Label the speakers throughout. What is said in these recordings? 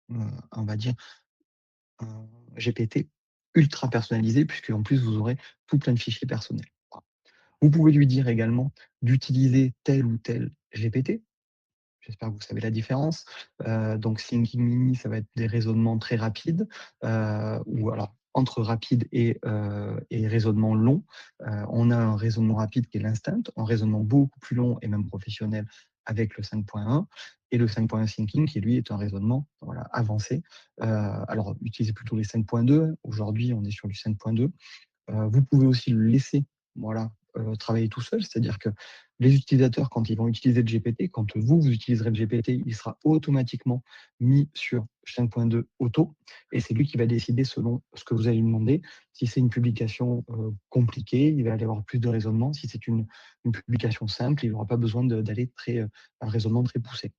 Speaker 1: on va dire, un GPT ultra personnalisé puisque en plus vous aurez tout plein de fichiers personnels. Voilà. Vous pouvez lui dire également d'utiliser tel ou tel GPT. J'espère que vous savez la différence. Donc Thinking Mini, ça va être des raisonnements très rapides, ou alors entre rapide et raisonnement long, on a un raisonnement rapide qui est l'instinct, un raisonnement beaucoup plus long et même professionnel avec le 5.1 et le 5.1 Thinking qui lui est un raisonnement, voilà, avancé. Alors utilisez plutôt les 5.2, aujourd'hui on est sur du 5.2. Vous pouvez aussi le laisser, voilà, travailler tout seul. C'est-à-dire que les utilisateurs, quand ils vont utiliser le GPT, quand vous utiliserez le GPT, il sera automatiquement mis sur 5.2 auto et c'est lui qui va décider selon ce que vous allez lui demander. Si c'est une publication, compliquée, il va aller avoir plus de raisonnement. Si c'est une publication simple, il n'aura pas besoin d'aller très, un raisonnement très poussé.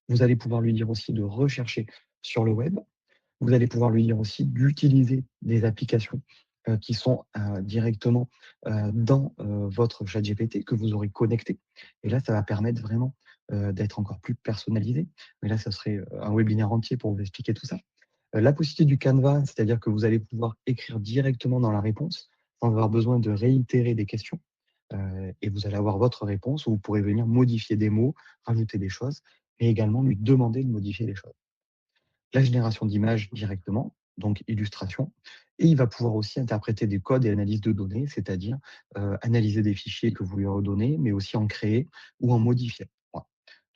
Speaker 1: Vous allez pouvoir lui dire aussi de rechercher sur le web. Vous allez pouvoir lui dire aussi d'utiliser des applications, qui sont, directement, dans, votre ChatGPT que vous aurez connecté et là, ça va permettre vraiment, d'être encore plus personnalisé. Mais là, ça serait, un webinaire entier pour vous expliquer tout ça. La possibilité du Canva, c'est-à-dire que vous allez pouvoir écrire directement dans la réponse, sans avoir besoin de réitérer des questions, et vous allez avoir votre réponse où vous pourrez venir modifier des mots, rajouter des choses et également lui demander de modifier des choses. La génération d'images directement, donc illustration, et il va pouvoir aussi interpréter des codes et analyse de données, c'est-à-dire, analyser des fichiers que vous lui redonnez, mais aussi en créer ou en modifier. Voilà.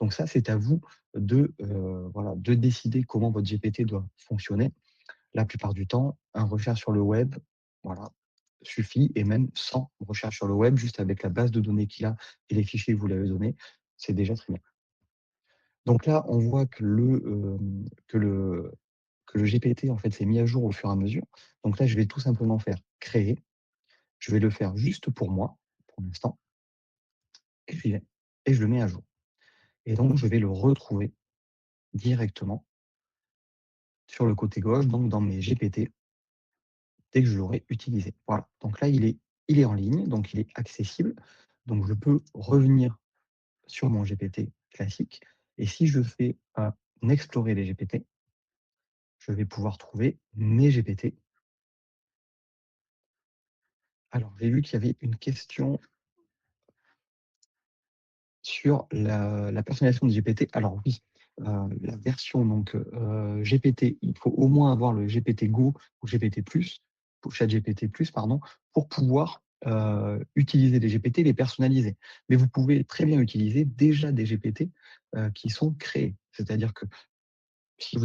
Speaker 1: Donc ça, c'est à vous voilà, de décider comment votre GPT doit fonctionner. La plupart du temps, un recherche sur le web, voilà, suffit et même sans recherche sur le web, juste avec la base de données qu'il a et les fichiers que vous lui avez donnés, c'est déjà très bien. Donc là, on voit que le GPT, en fait, s'est mis à jour au fur et à mesure. Donc là, je vais tout simplement faire créer. Je vais le faire juste pour moi, pour l'instant, et j'y vais et je le mets à jour. Et donc, je vais le retrouver directement sur le côté gauche, donc dans mes GPT, dès que je l'aurai utilisé. Voilà. Donc là, il est en ligne, donc il est accessible. Donc je peux revenir sur mon GPT classique. Et si je fais explorer les GPT, je vais pouvoir trouver mes GPT. Alors, j'ai vu qu'il y avait une question sur la personnalisation de GPT. Alors oui, la version donc, GPT, il faut au moins avoir le GPT Go ou GPT+, ou ChatGPT+, pardon, pour pouvoir, utiliser les GPT, les personnaliser. Mais vous pouvez très bien utiliser déjà des GPT, qui sont créés. C'est-à-dire que